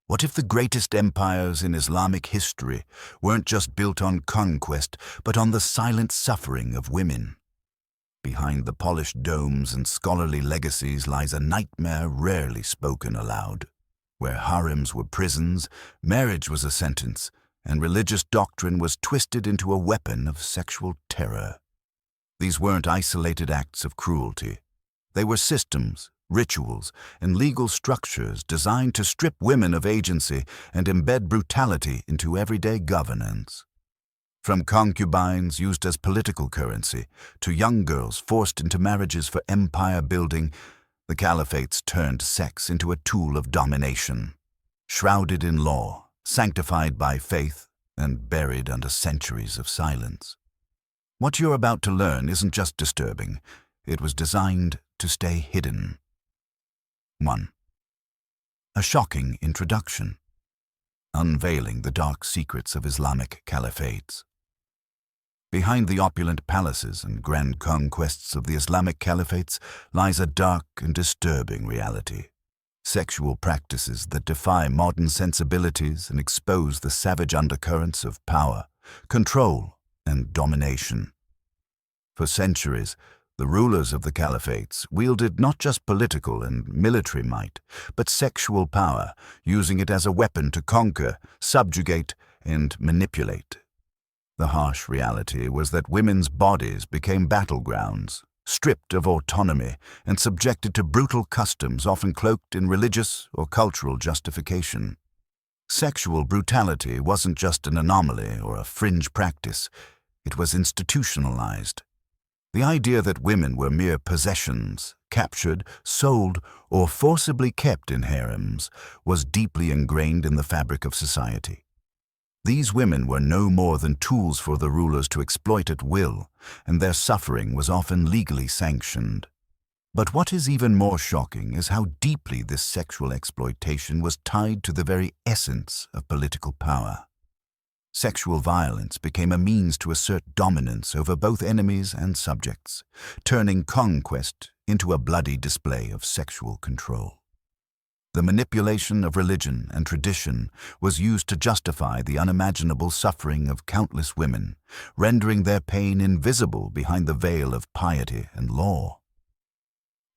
What if the greatest empires in Islamic history weren't just built on conquest, but on the silent suffering of women? Behind the polished domes and scholarly legacies lies a nightmare rarely spoken aloud, where harems were prisons, marriage was a sentence, and religious doctrine was twisted into a weapon of sexual terror. These weren't isolated acts of cruelty. They were systems, rituals, and legal structures designed to strip women of agency and embed brutality into everyday governance. From concubines used as political currency to young girls forced into marriages for empire building, the Caliphates turned sex into a tool of domination. Shrouded in law, sanctified by faith, and buried under centuries of silence. What you're about to learn isn't just disturbing, it was designed to stay hidden. 1. A shocking introduction. Unveiling the dark secrets of Islamic caliphates. Behind the opulent palaces and grand conquests of the Islamic caliphates lies a dark and disturbing reality. Sexual practices that defy modern sensibilities and expose the savage undercurrents of power, control, and domination. For centuries, the rulers of the caliphates wielded not just political and military might, but sexual power, using it as a weapon to conquer, subjugate, and manipulate. The harsh reality was that women's bodies became battlegrounds, stripped of autonomy and subjected to brutal customs often cloaked in religious or cultural justification. Sexual brutality wasn't just an anomaly or a fringe practice, it was institutionalized. The idea that women were mere possessions, captured, sold, or forcibly kept in harems was deeply ingrained in the fabric of society. These women were no more than tools for the rulers to exploit at will, and their suffering was often legally sanctioned. But what is even more shocking is how deeply this sexual exploitation was tied to the very essence of political power. Sexual violence became a means to assert dominance over both enemies and subjects, turning conquest into a bloody display of sexual control. The manipulation of religion and tradition was used to justify the unimaginable suffering of countless women, rendering their pain invisible behind the veil of piety and law.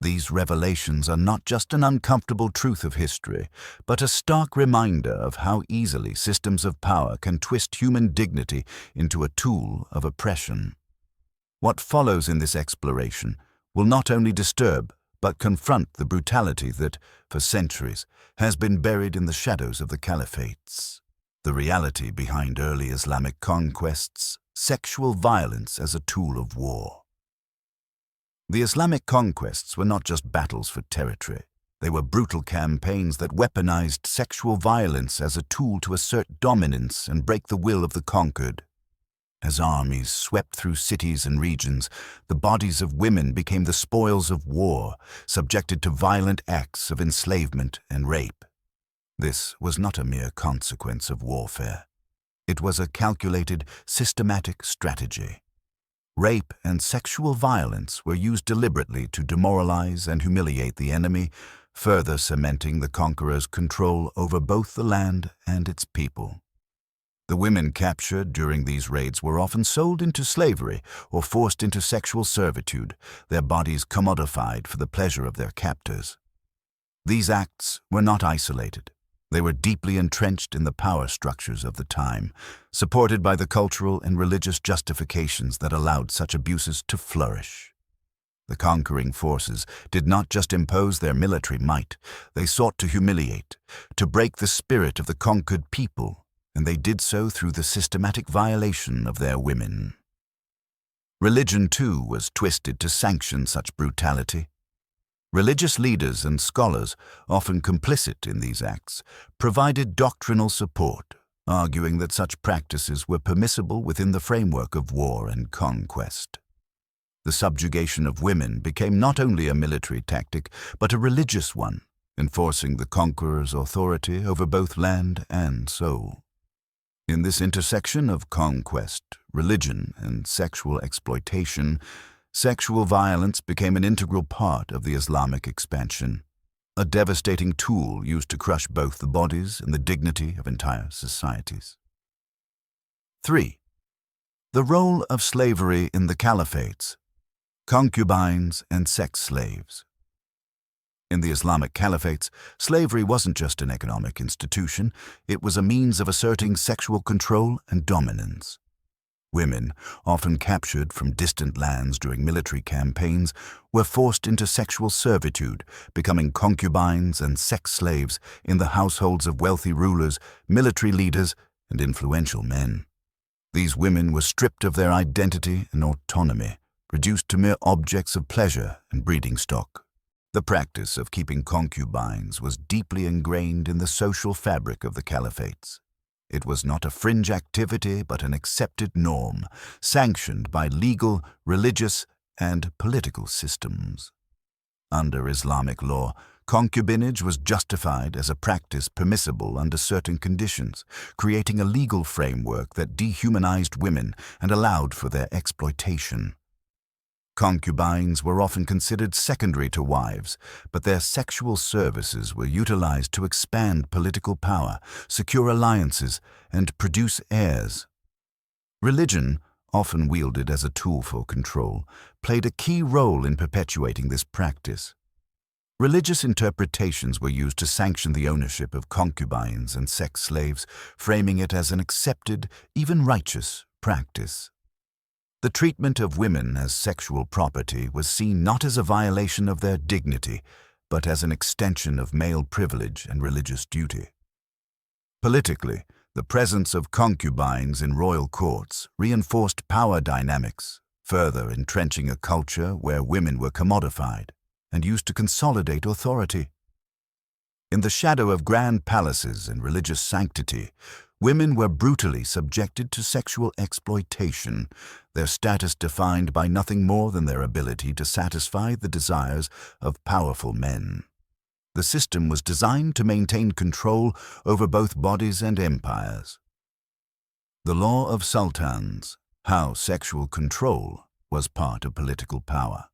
These revelations are not just an uncomfortable truth of history, but a stark reminder of how easily systems of power can twist human dignity into a tool of oppression. What follows in this exploration will not only disturb but confront the brutality that, for centuries, has been buried in the shadows of the caliphates. The reality behind early Islamic conquests, sexual violence as a tool of war. The Islamic conquests were not just battles for territory. They were brutal campaigns that weaponized sexual violence as a tool to assert dominance and break the will of the conquered. As armies swept through cities and regions, the bodies of women became the spoils of war, subjected to violent acts of enslavement and rape. This was not a mere consequence of warfare. It was a calculated, systematic strategy. Rape and sexual violence were used deliberately to demoralize and humiliate the enemy, further cementing the conqueror's control over both the land and its people. The women captured during these raids were often sold into slavery or forced into sexual servitude, their bodies commodified for the pleasure of their captors. These acts were not isolated. They were deeply entrenched in the power structures of the time, supported by the cultural and religious justifications that allowed such abuses to flourish. The conquering forces did not just impose their military might, they sought to humiliate, to break the spirit of the conquered people, and they did so through the systematic violation of their women. Religion, too, was twisted to sanction such brutality. Religious leaders and scholars, often complicit in these acts, provided doctrinal support, arguing that such practices were permissible within the framework of war and conquest. The subjugation of women became not only a military tactic, but a religious one, enforcing the conqueror's authority over both land and soul. In this intersection of conquest, religion, and sexual exploitation, sexual violence became an integral part of the Islamic expansion. a devastating tool used to crush both the bodies and the dignity of entire societies. 3. The role of slavery in the Caliphates, concubines and sex slaves. In the Islamic Caliphates, slavery wasn't just an economic institution, it was a means of asserting sexual control and dominance. Women, often captured from distant lands during military campaigns, were forced into sexual servitude, becoming concubines and sex slaves in the households of wealthy rulers, military leaders, and influential men. These women were stripped of their identity and autonomy, reduced to mere objects of pleasure and breeding stock. The practice of keeping concubines was deeply ingrained in the social fabric of the Caliphates. It was not a fringe activity but an accepted norm, sanctioned by legal, religious, and political systems. Under Islamic law, concubinage was justified as a practice permissible under certain conditions, creating a legal framework that dehumanized women and allowed for their exploitation. Concubines were often considered secondary to wives, but their sexual services were utilized to expand political power, secure alliances, and produce heirs. Religion, often wielded as a tool for control, played a key role in perpetuating this practice. Religious interpretations were used to sanction the ownership of concubines and sex slaves, framing it as an accepted, even righteous, practice. The treatment of women as sexual property was seen not as a violation of their dignity, but as an extension of male privilege and religious duty. Politically, the presence of concubines in royal courts reinforced power dynamics, further entrenching a culture where women were commodified and used to consolidate authority. In the shadow of grand palaces and religious sanctity, women were brutally subjected to sexual exploitation, their status defined by nothing more than their ability to satisfy the desires of powerful men. The system was designed to maintain control over both bodies and empires. The law of sultans, how sexual control was part of political power.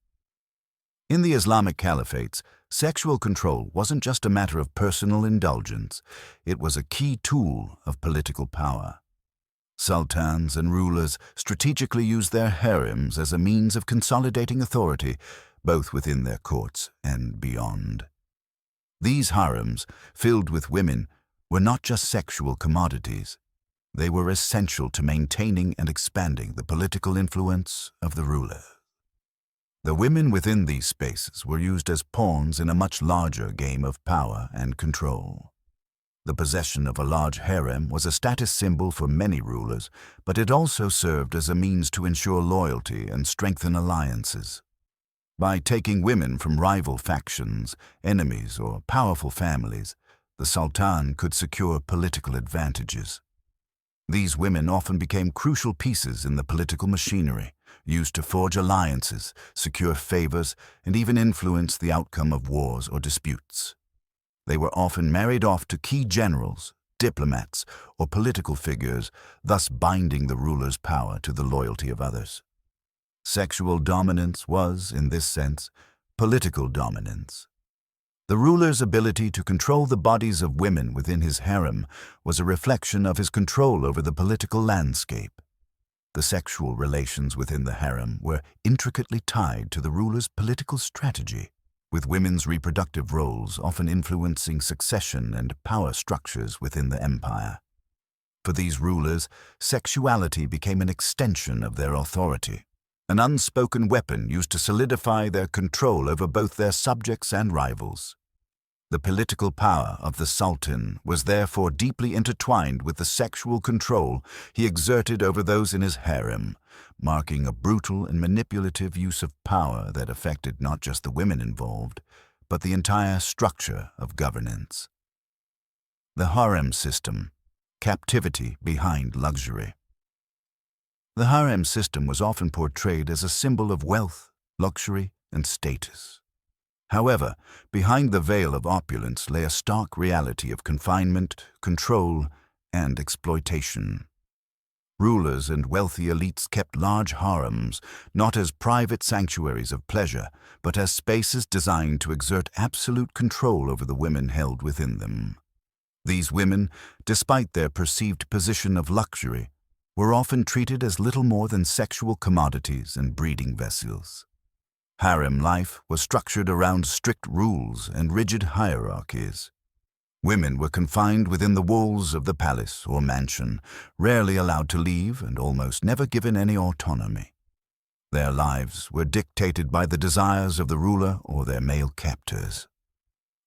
In the Islamic Caliphates, sexual control wasn't just a matter of personal indulgence, it was a key tool of political power. Sultans and rulers strategically used their harems as a means of consolidating authority, both within their courts and beyond. These harems, filled with women, were not just sexual commodities. They were essential to maintaining and expanding the political influence of the ruler. The women within these spaces were used as pawns in a much larger game of power and control. The possession of a large harem was a status symbol for many rulers, but it also served as a means to ensure loyalty and strengthen alliances. By taking women from rival factions, enemies, or powerful families, the sultan could secure political advantages. These women often became crucial pieces in the political machinery, used to forge alliances, secure favors, and even influence the outcome of wars or disputes. They were often married off to key generals, diplomats, or political figures, thus binding the ruler's power to the loyalty of others. Sexual dominance was, in this sense, political dominance. The ruler's ability to control the bodies of women within his harem was a reflection of his control over the political landscape. The sexual relations within the harem were intricately tied to the ruler's political strategy, with women's reproductive roles often influencing succession and power structures within the empire. For these rulers, sexuality became an extension of their authority, an unspoken weapon used to solidify their control over both their subjects and rivals. The political power of the sultan was therefore deeply intertwined with the sexual control he exerted over those in his harem, marking a brutal and manipulative use of power that affected not just the women involved, but the entire structure of governance. The harem system, captivity behind luxury. The harem system was often portrayed as a symbol of wealth, luxury, and status. However, behind the veil of opulence lay a stark reality of confinement, control, and exploitation. Rulers and wealthy elites kept large harems, not as private sanctuaries of pleasure, but as spaces designed to exert absolute control over the women held within them. These women, despite their perceived position of luxury, were often treated as little more than sexual commodities and breeding vessels. Harem life was structured around strict rules and rigid hierarchies. Women were confined within the walls of the palace or mansion, rarely allowed to leave and almost never given any autonomy. Their lives were dictated by the desires of the ruler or their male captors.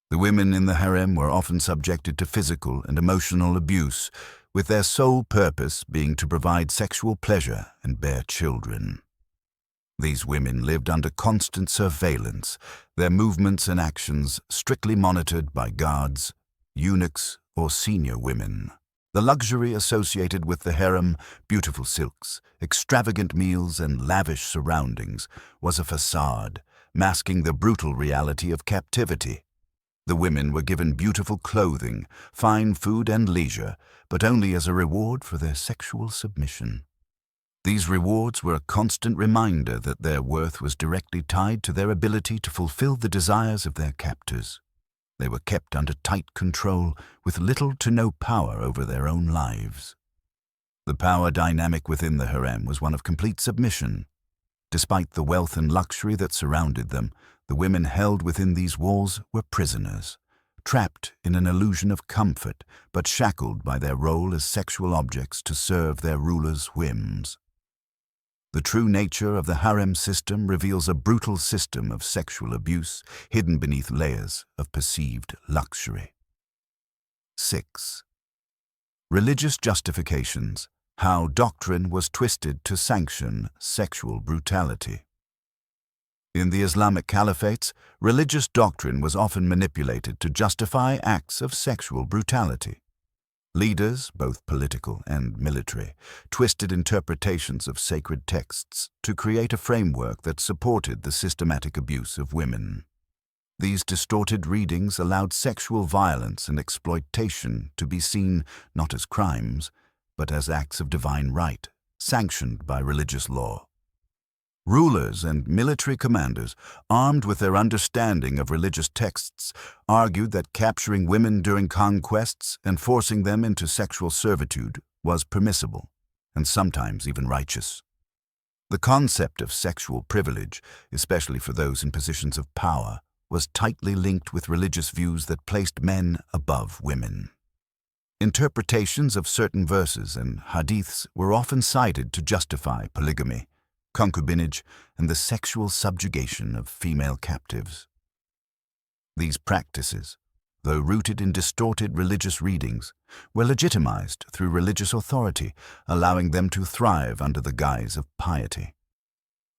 The women in the harem were often subjected to physical and emotional abuse, with their sole purpose being to provide sexual pleasure and bear children. These women lived under constant surveillance, their movements and actions strictly monitored by guards, eunuchs, or senior women. The luxury associated with the harem, beautiful silks, extravagant meals, and lavish surroundings, was a facade, masking the brutal reality of captivity. The women were given beautiful clothing, fine food, and leisure, but only as a reward for their sexual submission. These rewards were a constant reminder that their worth was directly tied to their ability to fulfill the desires of their captors. They were kept under tight control, with little to no power over their own lives. The power dynamic within the harem was one of complete submission. Despite the wealth and luxury that surrounded them, the women held within these walls were prisoners, trapped in an illusion of comfort, but shackled by their role as sexual objects to serve their rulers' whims. The true nature of the harem system reveals a brutal system of sexual abuse hidden beneath layers of perceived luxury. 6. Religious justifications: how doctrine was twisted to sanction sexual brutality. In the Islamic Caliphates, religious doctrine was often manipulated to justify acts of sexual brutality. Leaders, both political and military, twisted interpretations of sacred texts to create a framework that supported the systematic abuse of women. These distorted readings allowed sexual violence and exploitation to be seen not as crimes, but as acts of divine right, sanctioned by religious law. Rulers and military commanders, armed with their understanding of religious texts, argued that capturing women during conquests and forcing them into sexual servitude was permissible, and sometimes even righteous. The concept of sexual privilege, especially for those in positions of power, was tightly linked with religious views that placed men above women. Interpretations of certain verses and hadiths were often cited to justify polygamy, concubinage, and the sexual subjugation of female captives. These practices, though rooted in distorted religious readings, were legitimized through religious authority, allowing them to thrive under the guise of piety.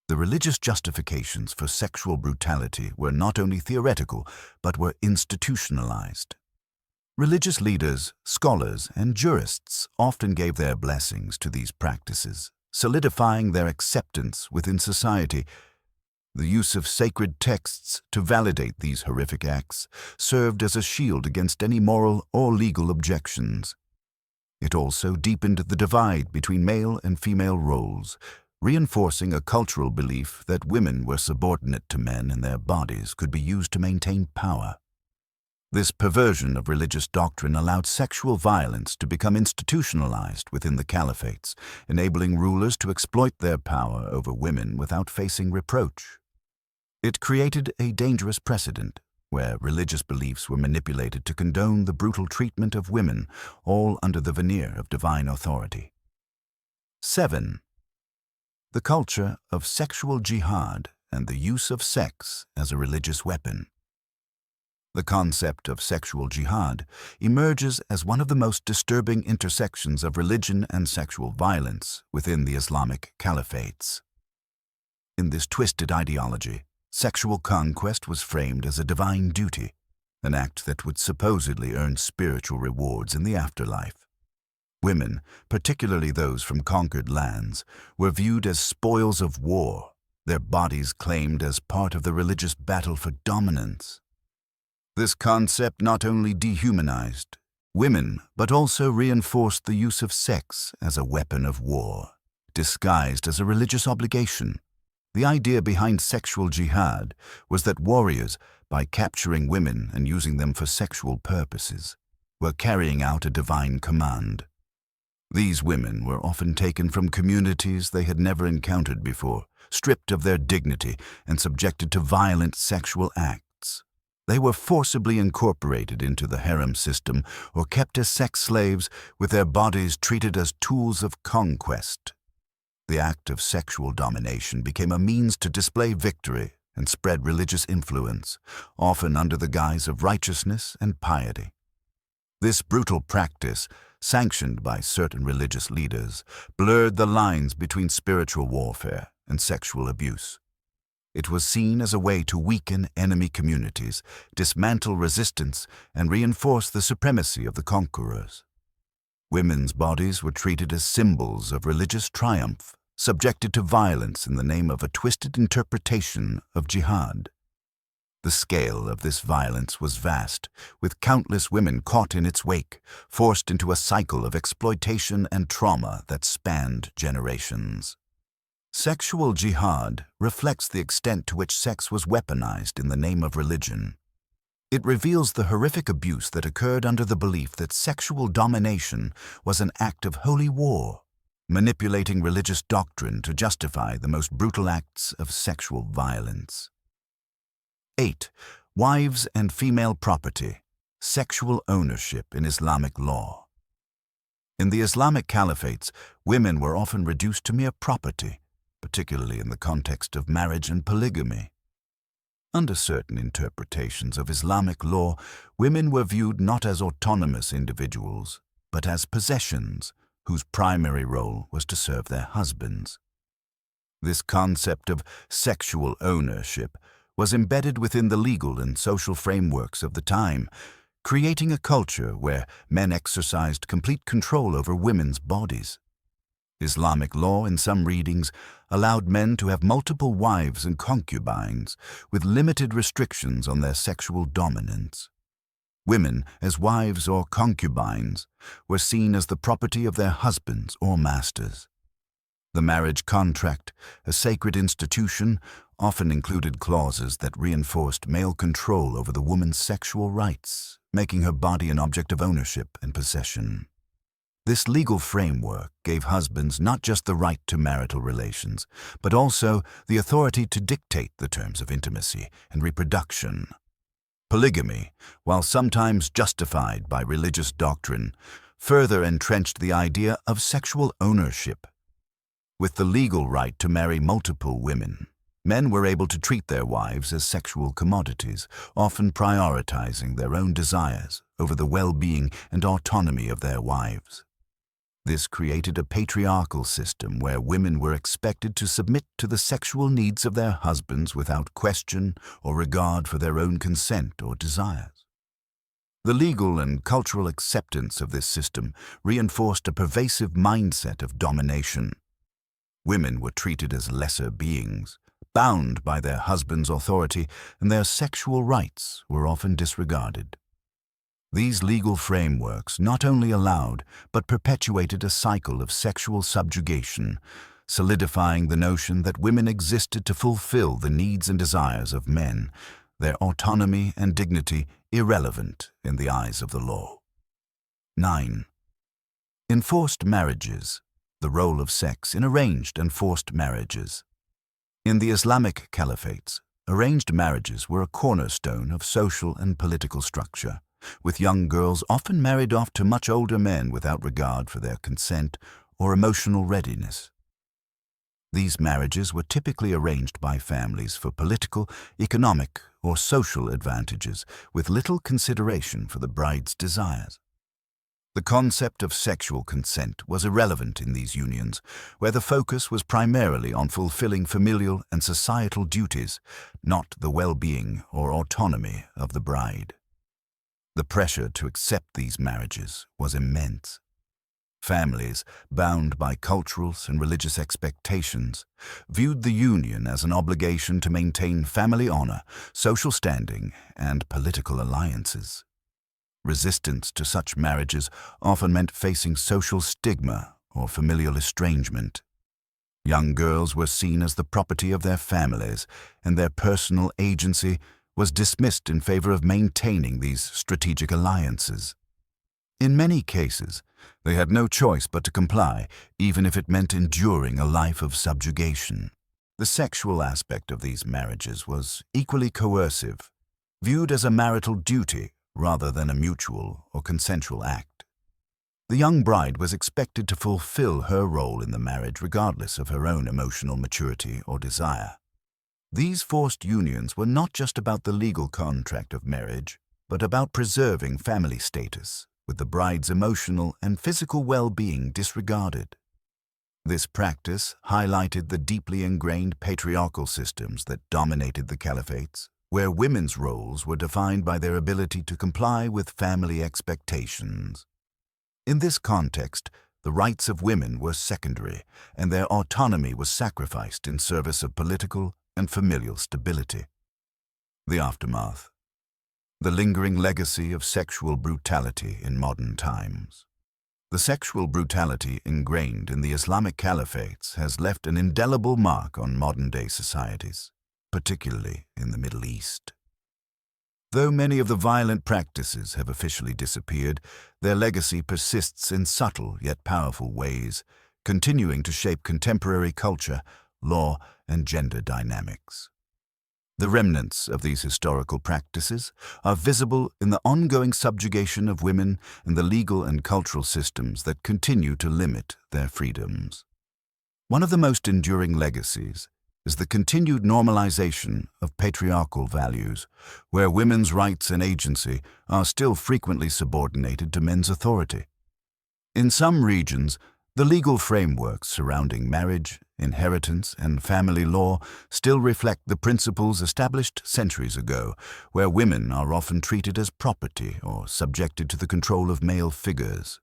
The religious justifications for sexual brutality were not only theoretical, but were institutionalized. Religious leaders, scholars, and jurists often gave their blessings to these practices, solidifying their acceptance within society. The use of sacred texts to validate these horrific acts served as a shield against any moral or legal objections. It also deepened the divide between male and female roles, reinforcing a cultural belief that women were subordinate to men and their bodies could be used to maintain power. This perversion of religious doctrine allowed sexual violence to become institutionalized within the caliphates, enabling rulers to exploit their power over women without facing reproach. It created a dangerous precedent, where religious beliefs were manipulated to condone the brutal treatment of women, all under the veneer of divine authority. 7. The culture of sexual jihad and the use of sex as a religious weapon. The concept of sexual jihad emerges as one of the most disturbing intersections of religion and sexual violence within the Islamic Caliphates. In this twisted ideology, sexual conquest was framed as a divine duty, an act that would supposedly earn spiritual rewards in the afterlife. Women, particularly those from conquered lands, were viewed as spoils of war, their bodies claimed as part of the religious battle for dominance. This concept not only dehumanized, Women, but also reinforced the use of sex as a weapon of war, disguised as a religious obligation. The idea behind sexual jihad was that warriors, by capturing women and using them for sexual purposes, were carrying out a divine command. These women were often taken from communities they had never encountered before, stripped of their dignity and subjected to violent sexual acts. They were forcibly incorporated into the harem system or kept as sex slaves, with their bodies treated as tools of conquest. The act of sexual domination became a means to display victory and spread religious influence, often under the guise of righteousness and piety. This brutal practice, sanctioned by certain religious leaders, blurred the lines between spiritual warfare and sexual abuse. It was seen as a way to weaken enemy communities, dismantle resistance, and reinforce the supremacy of the conquerors. Women's bodies were treated as symbols of religious triumph, subjected to violence in the name of a twisted interpretation of jihad. The scale of this violence was vast, with countless women caught in its wake, forced into a cycle of exploitation and trauma that spanned generations. Sexual jihad reflects the extent to which sex was weaponized in the name of religion. It reveals the horrific abuse that occurred under the belief that sexual domination was an act of holy war, manipulating religious doctrine to justify the most brutal acts of sexual violence. 8. Wives and female property, sexual ownership in Islamic law. In the Islamic Caliphates, women were often reduced to mere property, particularly in the context of marriage and polygamy. Under certain interpretations of Islamic law, women were viewed not as autonomous individuals, but as possessions, whose primary role was to serve their husbands. This concept of sexual ownership was embedded within the legal and social frameworks of the time, creating a culture where men exercised complete control over women's bodies. Islamic law, in some readings, allowed men to have multiple wives and concubines, with limited restrictions on their sexual dominance. Women, as wives or concubines, were seen as the property of their husbands or masters. The marriage contract, a sacred institution, often included clauses that reinforced male control over the woman's sexual rights, making her body an object of ownership and possession. This legal framework gave husbands not just the right to marital relations, but also the authority to dictate the terms of intimacy and reproduction. Polygamy, while sometimes justified by religious doctrine, further entrenched the idea of sexual ownership. With the legal right to marry multiple women, men were able to treat their wives as sexual commodities, often prioritizing their own desires over the well-being and autonomy of their wives. This created a patriarchal system where women were expected to submit to the sexual needs of their husbands without question or regard for their own consent or desires. The legal and cultural acceptance of this system reinforced a pervasive mindset of domination. Women were treated as lesser beings, bound by their husband's authority, and their sexual rights were often disregarded. These legal frameworks not only allowed but perpetuated a cycle of sexual subjugation, solidifying the notion that women existed to fulfill the needs and desires of men, their autonomy and dignity irrelevant in the eyes of the law. 9. Enforced marriages, the role of sex in arranged and forced marriages. In the Islamic Caliphates, arranged marriages were a cornerstone of social and political structure, with young girls often married off to much older men without regard for their consent or emotional readiness. These marriages were typically arranged by families for political, economic, or social advantages, with little consideration for the bride's desires. The concept of sexual consent was irrelevant in these unions, where the focus was primarily on fulfilling familial and societal duties, not the well-being or autonomy of the bride. The pressure to accept these marriages was immense. Families, bound by cultural and religious expectations, viewed the union as an obligation to maintain family honor, social standing, and political alliances. Resistance to such marriages often meant facing social stigma or familial estrangement. Young girls were seen as the property of their families, and their personal agency was dismissed in favor of maintaining these strategic alliances. In many cases, they had no choice but to comply, even if it meant enduring a life of subjugation. The sexual aspect of these marriages was equally coercive, viewed as a marital duty rather than a mutual or consensual act. The young bride was expected to fulfill her role in the marriage regardless of her own emotional maturity or desire. These forced unions were not just about the legal contract of marriage, but about preserving family status, with the bride's emotional and physical well-being disregarded. This practice highlighted the deeply ingrained patriarchal systems that dominated the Caliphates, where women's roles were defined by their ability to comply with family expectations. In this context, the rights of women were secondary, and their autonomy was sacrificed in service of political and familial stability. The aftermath. The lingering legacy of sexual brutality in modern times. The sexual brutality ingrained in the Islamic Caliphates has left an indelible mark on modern-day societies, particularly in the Middle East. Though many of the violent practices have officially disappeared, their legacy persists in subtle yet powerful ways, continuing to shape contemporary culture, law, and gender dynamics. The remnants of these historical practices are visible in the ongoing subjugation of women and the legal and cultural systems that continue to limit their freedoms. One of the most enduring legacies is the continued normalization of patriarchal values, where women's rights and agency are still frequently subordinated to men's authority. In some regions, the legal frameworks surrounding marriage, inheritance, and family law still reflect the principles established centuries ago, where women are often treated as property or subjected to the control of male figures.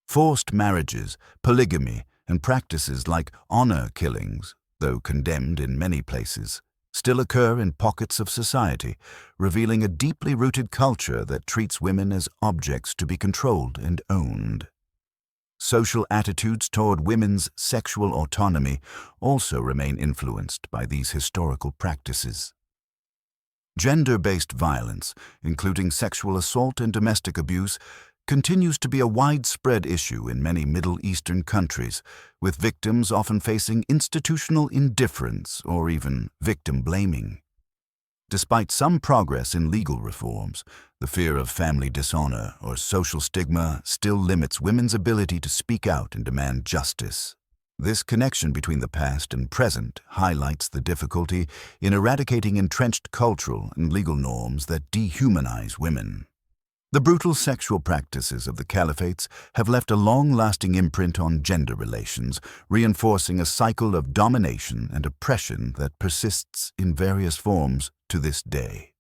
Forced marriages, polygamy, and practices like honor killings, though condemned in many places, still occur in pockets of society, revealing a deeply rooted culture that treats women as objects to be controlled and owned. Social attitudes toward women's sexual autonomy also remain influenced by these historical practices. Gender-based violence, including sexual assault and domestic abuse, continues to be a widespread issue in many Middle Eastern countries, with victims often facing institutional indifference or even victim blaming. Despite some progress in legal reforms, the fear of family dishonor or social stigma still limits women's ability to speak out and demand justice. This connection between the past and present highlights the difficulty in eradicating entrenched cultural and legal norms that dehumanize women. The brutal sexual practices of the Caliphates have left a long-lasting imprint on gender relations, reinforcing a cycle of domination and oppression that persists in various forms to this day.